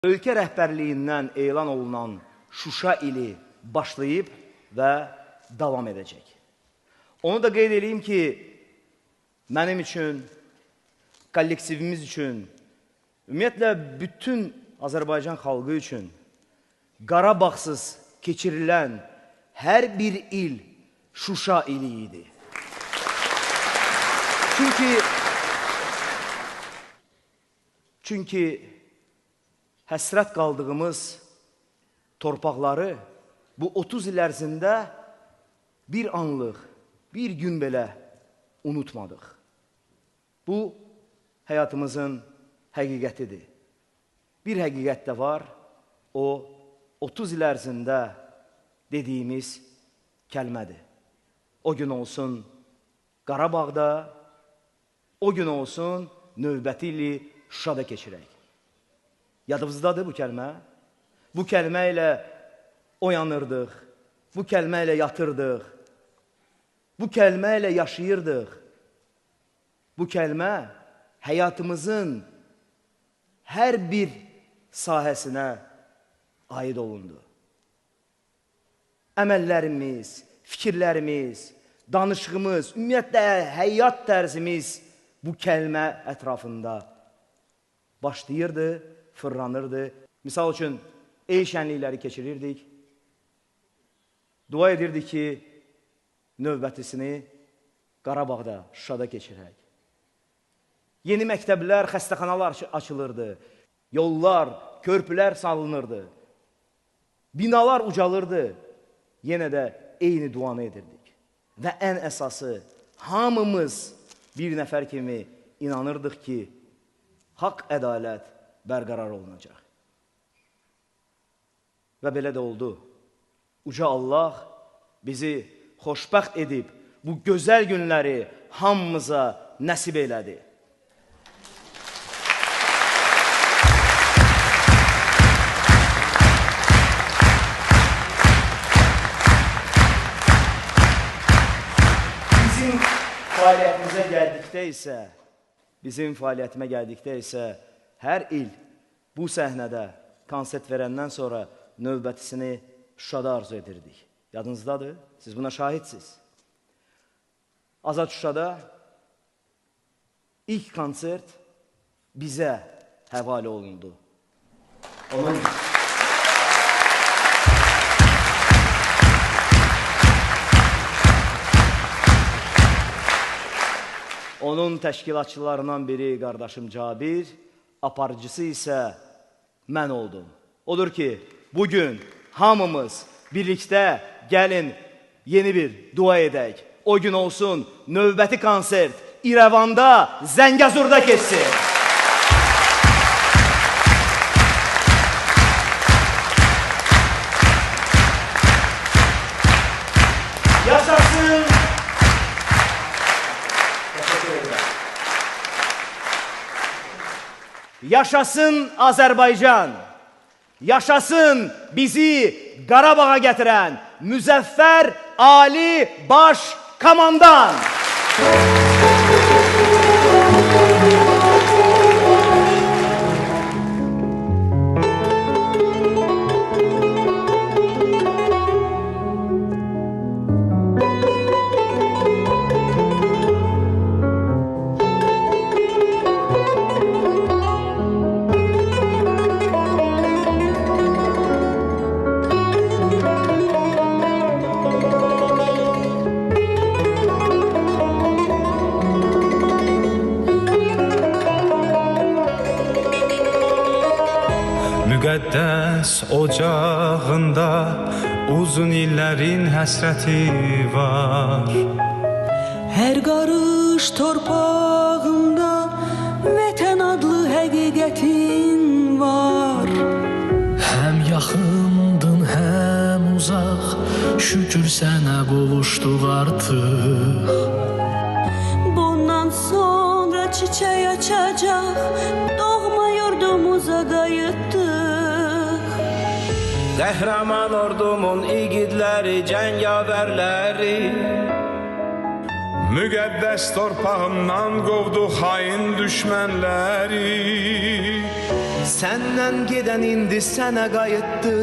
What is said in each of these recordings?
Ölkə rəhbərliyindən elan olunan Şuşa ili başlayıb və davam edəcək. Onu da qeyd edeyim ki, mənim üçün, kollektivimiz üçün, ümumiyyətlə bütün Azərbaycan xalqı üçün Qarabağsız keçirilən hər bir il Şuşa ili idi. Çünki həsrət qaldığımız torpaqları bu 30 il ərzində bir anlıq, bir gün belə unutmadıq. Bu, həyatımızın həqiqətidir. Bir həqiqət də var, o 30 il ərzində dediyimiz kəlmədir. O gün olsun Qarabağda, o gün olsun növbəti ili Şuşada keçirək. Yadımızdadır bu kəlmə. Bu kəlmə ilə oyanırdıq, bu kəlmə ilə yatırdıq, bu kəlmə ilə yaşayırdıq. Bu kəlmə həyatımızın hər bir sahəsinə aid olundu. Əməllərimiz, fikirlərimiz, danışığımız, ümumiyyətlə həyat tərzimiz bu kəlmə ətrafında başlayırdı, fırlanırdı. Misal üçün, el şənlikləri keçirirdik. Dua edirdik ki, növbətisini Qarabağda, Şuşada keçirək. Yeni məktəblər, xəstəxanalar açılırdı. Yollar, körpülər salınırdı. Binalar ucalırdı. Yenə də eyni duanı edirdik. Və ən əsası, hamımız bir nəfər kimi inanırdıq ki, haqq ədalət bərqərar olunacaq. Və belə də oldu. Uca Allah bizi xoşbəxt edib, bu gözəl günləri hamımıza nəsib elədi. Bizim fəaliyyətimə gəldikdə isə hər il bu səhnədə konsert verəndən sonra növbətisini Şuşada arzu edirdik. Yadınızdadır, siz buna şahidsiniz. Azad Şuşada ilk konsert bizə həvalə olundu. Onun təşkilatçılarından biri qardaşım Cabir, aparıcısı isə mən oldum. Odur ki, bugün hamımız birlikdə gəlin yeni bir dua edək. O gün olsun növbəti konsert İrəvanda, Zəngəzurda keçsin. Yaşasın Azərbaycan, yaşasın bizi Qarabağa gətirən müzəffər Ali Baş Komandan. Müqəddəs ocağında uzun illərin həsrəti var. Hər qarış torpağında vətən adlı həqiqətin var. Həm yaxındın, həm uzaq, şükür sənə qovuşduq artıq. Bundan sonra çiçək açacaq, doğma yurdumuza qayıtdıq. Qəhrəman ordumun igidləri, cəngavərləri, Müqəddəs torpağından qovdu xain düşmənləri. Səndən gedən indi sənə qayıtdı.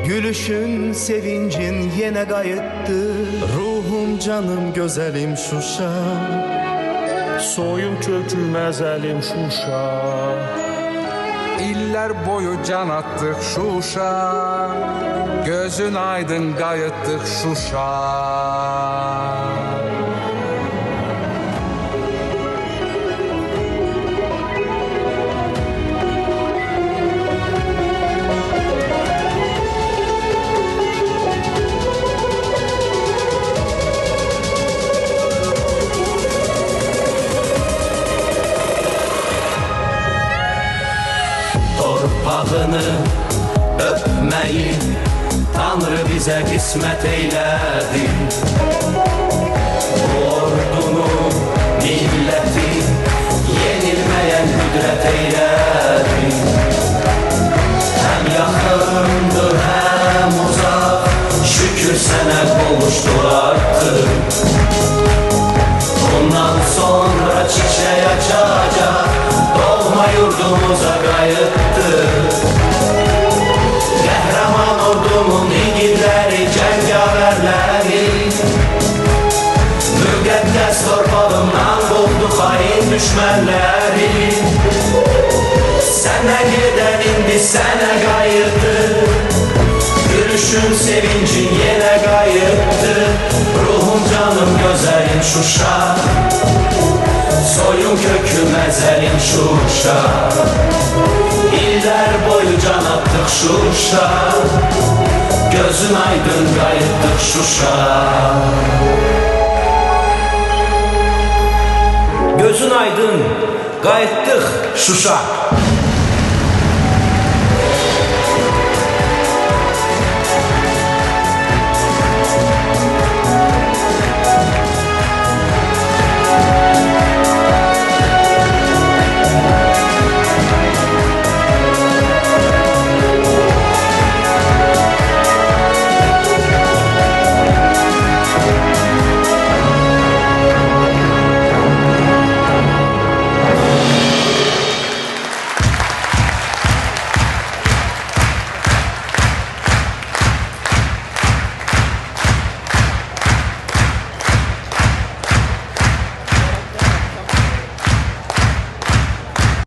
Gülüşün, sevincin yenə qayıtdı. Ruhum, canım, gözəlim Şuşa, Soyum köküm əzəlim Şuşa. İllər boyu can atdıq Şuşa, gözün aydın qayıtdıq Şuşa. Torpağını öpmeyi Tanrı bize kısmet eyledi. Bu ordunu, milleti yenilmeyen kudret eyledi. Hem yakındır hem uzak, şükür sene kavuştur artık. Bundan sonra çiçeği açacak, doğma yurdumuza qayıtdı. Qəhrəman ordumun igidləri, cəngavərləri, müqəddəs torpağımdan qovdu xain düşmənləri. Sənə gedən indi sənə qayıtdı. Gülüşün, sevincin yenə qayıtdı. Ruhum, canım, gözəlim Şuşa, soyun köküm əzəlim Şuşa. İllər boyu can atdıq Şuşa, gözün aydın qayıtdıq Şuşa. Gözün aydın qayıtdıq Şuşa.